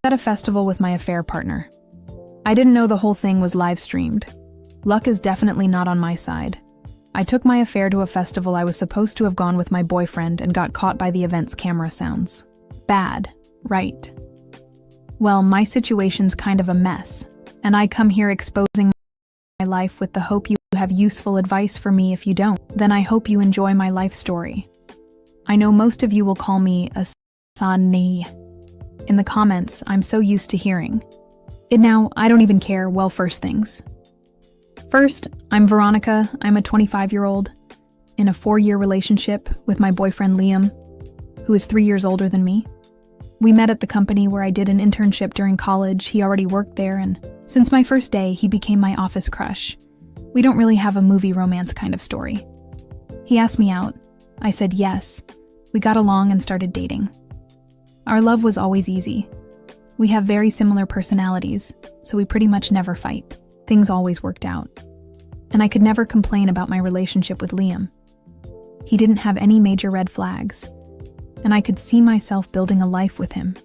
at a festival with my affair partner. I didn't know the whole thing was live streamed. Luck is definitely not on my side. I took my affair to a festival I was supposed to have gone with my boyfriend and got caught by the event's camera sounds. Bad, right? Well, my situation's kind of a mess, and I come here exposing my life with the hope you have useful advice for me. If you don't, then I hope you enjoy my life story. I know most of you will call me a Sani. In the comments, I'm so used to hearing it now, I don't even care. Well, first things first, I'm Veronica. I'm a 25-year-old in a 4-year relationship with my boyfriend Liam, who is 3 years older than me. We met at the company where I did an internship during college. He already worked there, and since my first day, he became my office crush. We don't really have a movie romance kind of story. He asked me out. I said yes. We got along and started dating. Our love was always easy. We have very similar personalities, so we pretty much never fight. Things always worked out. And I could never complain about my relationship with Liam. He didn't have any major red flags, and I could see myself building a life with him.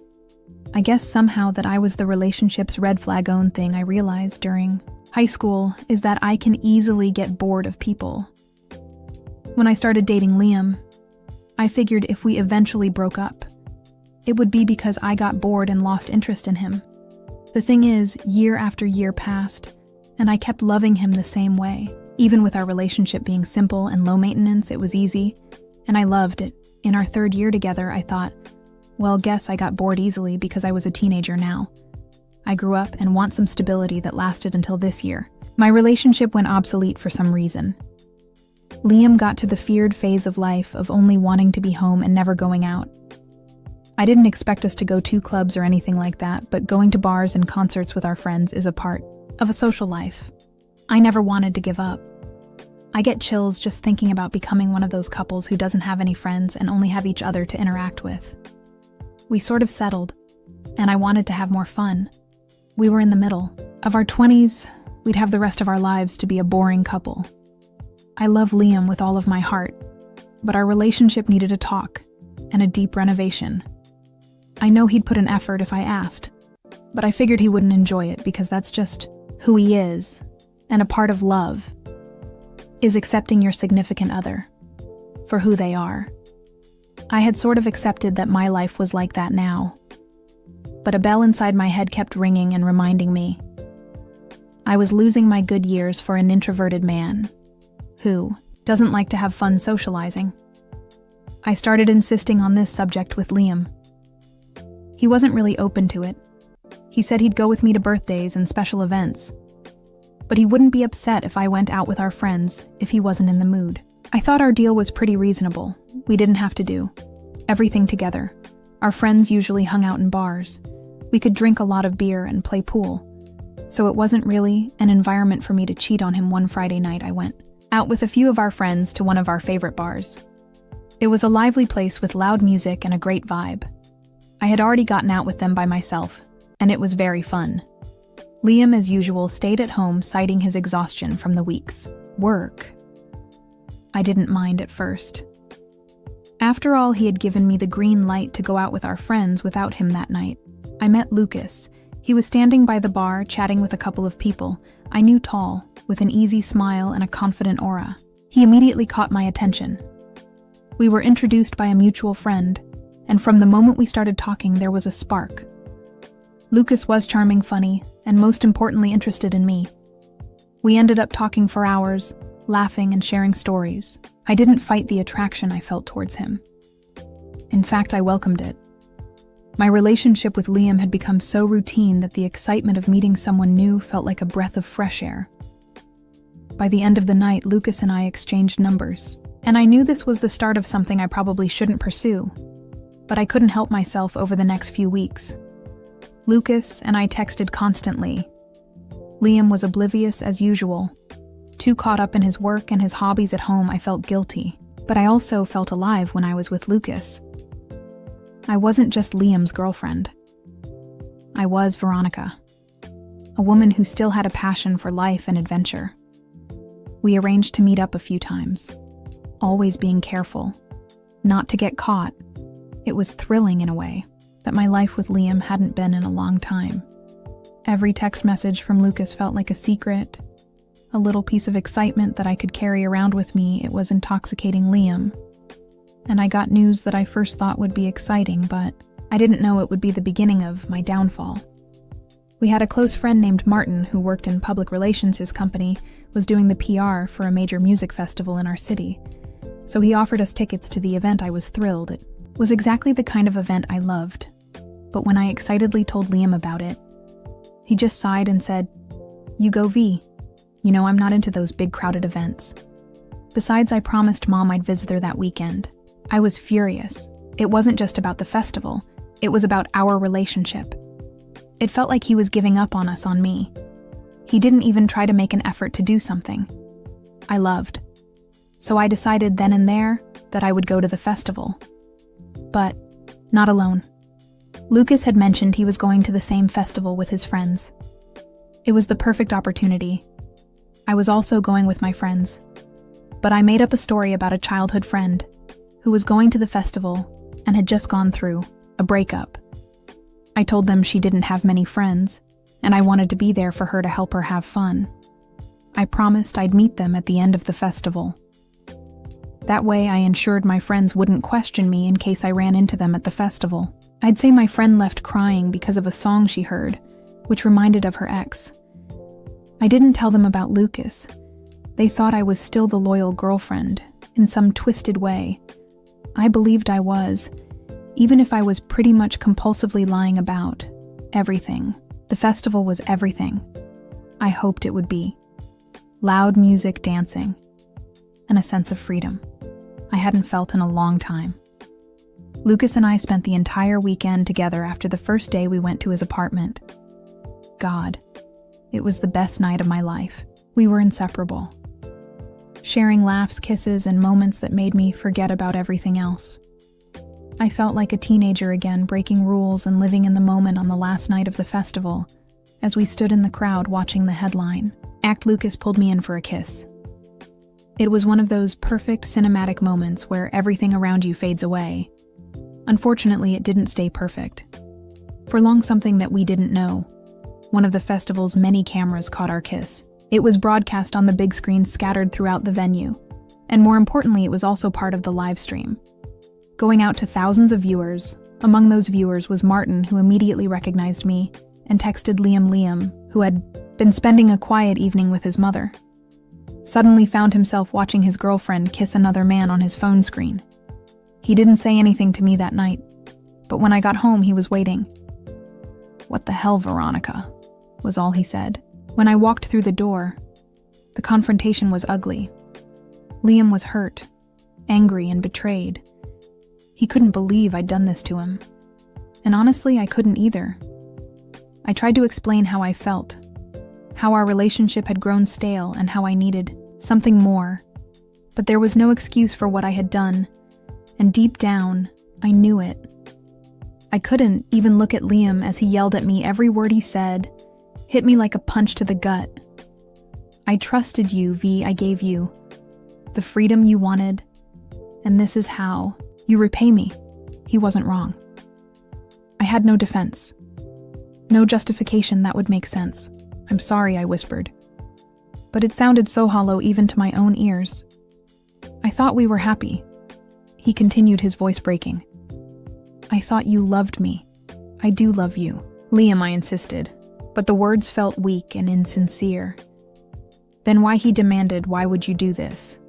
I guess somehow that I was the relationship's red flag own thing I realized during high school is that I can easily get bored of people. When I started dating Liam, I figured if we eventually broke up, it would be because I got bored and lost interest in him. The thing is, year after year passed, and I kept loving him the same way. Even with our relationship being simple and low maintenance, it was easy, and I loved it. In our 3rd year together, I thought, well, guess I got bored easily because I was a teenager now. I grew up and want some stability that lasted until this year. My relationship went obsolete for some reason. Liam got to the feared phase of life of only wanting to be home and never going out. I didn't expect us to go to clubs or anything like that, but going to bars and concerts with our friends is a part of a social life. I never wanted to give up. I get chills just thinking about becoming one of those couples who doesn't have any friends and only have each other to interact with. We sort of settled, and I wanted to have more fun. We were in the middle of our 20s. We'd have the rest of our lives to be a boring couple. I love Liam with all of my heart, but our relationship needed a talk and a deep renovation. I know he'd put an effort if I asked, but I figured he wouldn't enjoy it because that's just who he is, and a part of love is accepting your significant other for who they are. I had sort of accepted that my life was like that now, but a bell inside my head kept ringing and reminding me I was losing my good years for an introverted man who doesn't like to have fun socializing. I started insisting on this subject with Liam. He wasn't really open to it. He said he'd go with me to birthdays and special events, but he wouldn't be upset if I went out with our friends if he wasn't in the mood. I thought our deal was pretty reasonable. We didn't have to do everything together. Our friends usually hung out in bars. We could drink a lot of beer and play pool, so it wasn't really an environment for me to cheat on him. One Friday night I went out with a few of our friends to one of our favorite bars. It was a lively place with loud music and a great vibe. I had already gotten out with them by myself, and it was very fun. Liam, as usual, stayed at home citing his exhaustion from the week's work. I didn't mind at first. After all, he had given me the green light to go out with our friends without him that night. I met Lucas. He was standing by the bar, chatting with a couple of people I knew, tall, with an easy smile and a confident aura. He immediately caught my attention. We were introduced by a mutual friend, and from the moment we started talking, there was a spark. Lucas was charming, funny, and most importantly interested in me. We ended up talking for hours, laughing and sharing stories. I didn't fight the attraction I felt towards him. In fact, I welcomed it. My relationship with Liam had become so routine that the excitement of meeting someone new felt like a breath of fresh air. By the end of the night, Lucas and I exchanged numbers, and I knew this was the start of something I probably shouldn't pursue, but I couldn't help myself over the next few weeks. Lucas and I texted constantly. Liam was oblivious as usual. Too caught up in his work and his hobbies at home, I felt guilty, but I also felt alive when I was with Lucas. I wasn't just Liam's girlfriend. I was Veronica, a woman who still had a passion for life and adventure. We arranged to meet up a few times, always being careful not to get caught. It was thrilling in a way, that my life with Liam hadn't been in a long time. Every text message from Lucas felt like a secret, a little piece of excitement that I could carry around with me. It was intoxicating Liam. And I got news that I first thought would be exciting, but I didn't know it would be the beginning of my downfall. We had a close friend named Martin who worked in public relations. His company was doing the PR for a major music festival in our city. So he offered us tickets to the event. I was thrilled. It was exactly the kind of event I loved. But when I excitedly told Liam about it, he just sighed and said, "You go, V. You know I'm not into those big crowded events." Besides, I promised Mom I'd visit her that weekend. I was furious. It wasn't just about the festival. It was about our relationship. It felt like he was giving up on us, on me. He didn't even try to make an effort to do something I loved. So I decided then and there that I would go to the festival. But not alone. Lucas had mentioned he was going to the same festival with his friends. It was the perfect opportunity. I was also going with my friends. But I made up a story about a childhood friend who was going to the festival and had just gone through a breakup. I told them she didn't have many friends, and I wanted to be there for her to help her have fun. I promised I'd meet them at the end of the festival. That way I ensured my friends wouldn't question me in case I ran into them at the festival. I'd say my friend left crying because of a song she heard, which reminded of her ex. I didn't tell them about Lucas. They thought I was still the loyal girlfriend, in some twisted way. I believed I was, even if I was pretty much compulsively lying about everything. The festival was everything I hoped it would be. Loud music, dancing, and a sense of freedom I hadn't felt in a long time. Lucas and I spent the entire weekend together. After the first day, we went to his apartment. God, it was the best night of my life. We were inseparable, sharing laughs, kisses, and moments that made me forget about everything else. I felt like a teenager again, breaking rules and living in the moment on the last night of the festival, as we stood in the crowd watching the headline act. Lucas pulled me in for a kiss. It was one of those perfect cinematic moments where everything around you fades away. Unfortunately, it didn't stay perfect. For long, something that we didn't know, one of the festival's many cameras caught our kiss. It was broadcast on the big screen scattered throughout the venue, and more importantly, it was also part of the live stream, going out to thousands of viewers. Among those viewers was Martin, who immediately recognized me and texted Liam, who had been spending a quiet evening with his mother. Suddenly found himself watching his girlfriend kiss another man on his phone screen. He didn't say anything to me that night, but when I got home, he was waiting. "What the hell, Veronica?" was all he said. When I walked through the door, the confrontation was ugly. Liam was hurt, angry, and betrayed. He couldn't believe I'd done this to him. And honestly, I couldn't either. I tried to explain how I felt, how our relationship had grown stale, and how I needed something more. But there was no excuse for what I had done, and deep down, I knew it. I couldn't even look at Liam as he yelled at me. Every word he said hit me like a punch to the gut. "I trusted you, V. I gave you the freedom you wanted, and this is how you repay me." He wasn't wrong. I had no defense, no justification that would make sense. "I'm sorry," I whispered. But it sounded so hollow even to my own ears. "I thought we were happy," he continued, his voice breaking. "I thought you loved me. I do love you, Liam," I insisted, but the words felt weak and insincere. Then why, he demanded, "why would you do this?"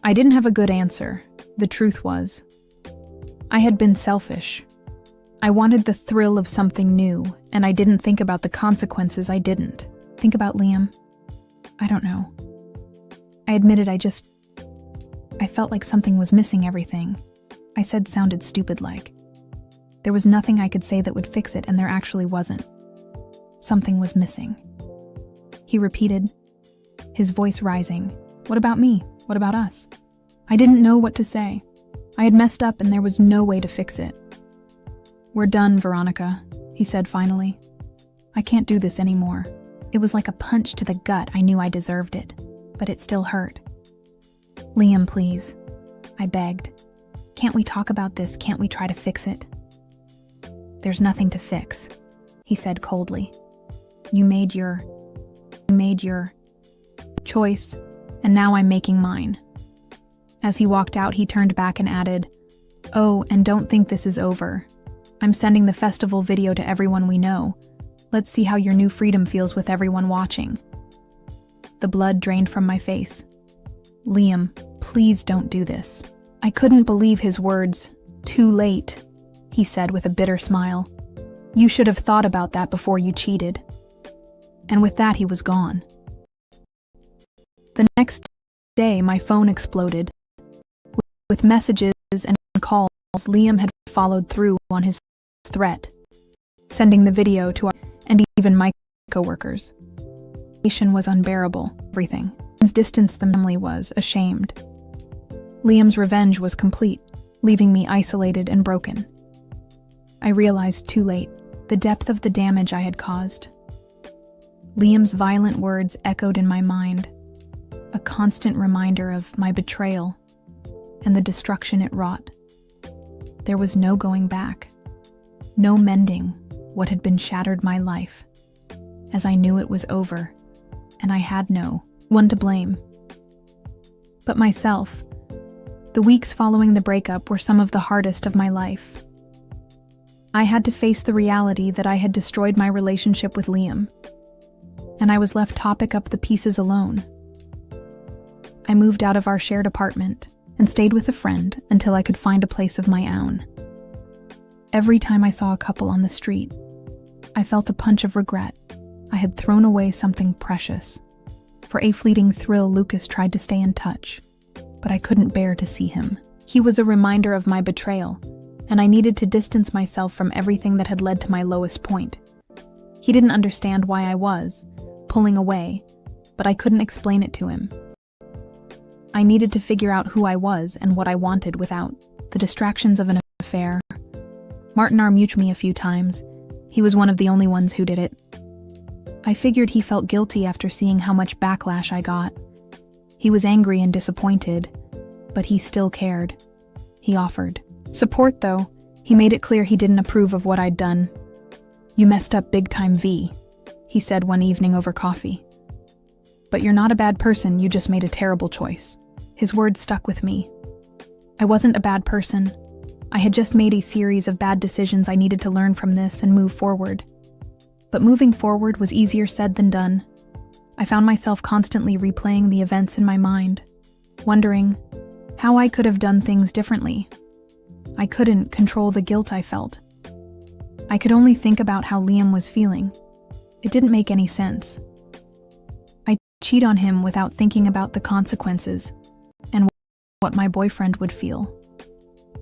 I didn't have a good answer. The truth was, I had been selfish. I wanted the thrill of something new, and I didn't think about the consequences. I didn't think about Liam. I don't know. I admitted I felt like something was missing. Everything I said sounded stupid-like. There was nothing I could say that would fix it, and there actually wasn't. Something was missing. He repeated, his voice rising. "What about me? What about us?" I didn't know what to say. I had messed up, and there was no way to fix it. "We're done, Veronica," he said finally. "I can't do this anymore." It was like a punch to the gut. I knew I deserved it, but it still hurt. "Liam, please," I begged. "Can't we talk about this? Can't we try to fix it?" "There's nothing to fix," he said coldly. You made your choice, and now I'm making mine." As he walked out, he turned back and added, "Oh, and don't think this is over. I'm sending the festival video to everyone we know. Let's see how your new freedom feels with everyone watching." The blood drained from my face. "Liam, please don't do this." I couldn't believe his words. "Too late," he said with a bitter smile. "You should have thought about that before you cheated." And with that, he was gone. The next day, my phone exploded. With messages and calls, Liam had followed through on his threat, sending the video to our and even my coworkers. The situation was unbearable. Everything. His distance, the family was ashamed. Liam's revenge was complete, leaving me isolated and broken. I realized too late the depth of the damage I had caused. Liam's violent words echoed in my mind, a constant reminder of my betrayal and the destruction it wrought. There was no going back, no mending what had been shattered my life, as I knew it was over, and I had no one to blame but myself. The weeks following the breakup were some of the hardest of my life. I had to face the reality that I had destroyed my relationship with Liam, and I was left to pick up the pieces alone. I moved out of our shared apartment and stayed with a friend until I could find a place of my own. Every time I saw a couple on the street, I felt a punch of regret. I had thrown away something precious. For a fleeting thrill, Lucas tried to stay in touch, but I couldn't bear to see him. He was a reminder of my betrayal, and I needed to distance myself from everything that had led to my lowest point. He didn't understand why I was pulling away, but I couldn't explain it to him. I needed to figure out who I was and what I wanted without the distractions of an affair. Martin muted me a few times. He was one of the only ones who did it. I figured he felt guilty after seeing how much backlash I got. He was angry and disappointed, but he still cared. He offered support, though. He made it clear he didn't approve of what I'd done. "You messed up big time, V," he said one evening over coffee. "But you're not a bad person, you just made a terrible choice." His words stuck with me. I wasn't a bad person. I had just made a series of bad decisions. I needed to learn from this and move forward. But moving forward was easier said than done. I found myself constantly replaying the events in my mind, wondering how I could have done things differently. I couldn't control the guilt I felt. I could only think about how Liam was feeling. It didn't make any sense. I cheat on him without thinking about the consequences and what my boyfriend would feel.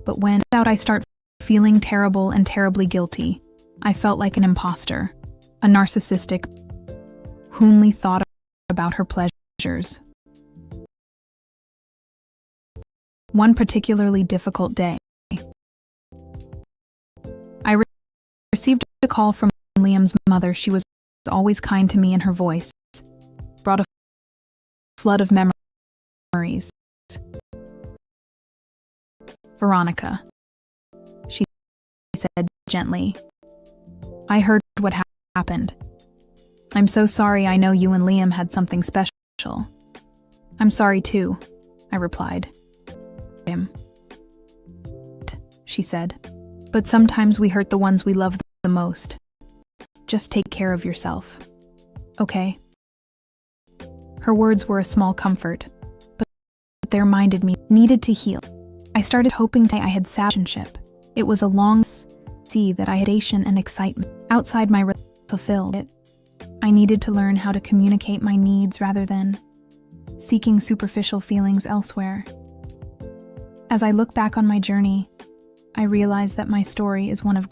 But when I start feeling terrible and terribly guilty, I felt like an imposter, a narcissistic who only thought about her pleasures. One particularly difficult day, I received a call from Liam's mother. She was always kind to me, and her voice brought a flood of memories. "Veronica," she said gently, "I heard what happened. I'm so sorry. I know you and Liam had something special." "I'm sorry too," I replied. "Him," she said, "but sometimes we hurt the ones we love the most. Just take care of yourself, okay?" Her words were a small comfort, but they reminded me needed to heal. I started hoping I had relationship. It was a long see that I had passion and excitement outside my fulfilled it. I needed to learn how to communicate my needs rather than seeking superficial feelings elsewhere. As I look back on my journey, I realize that my story is one of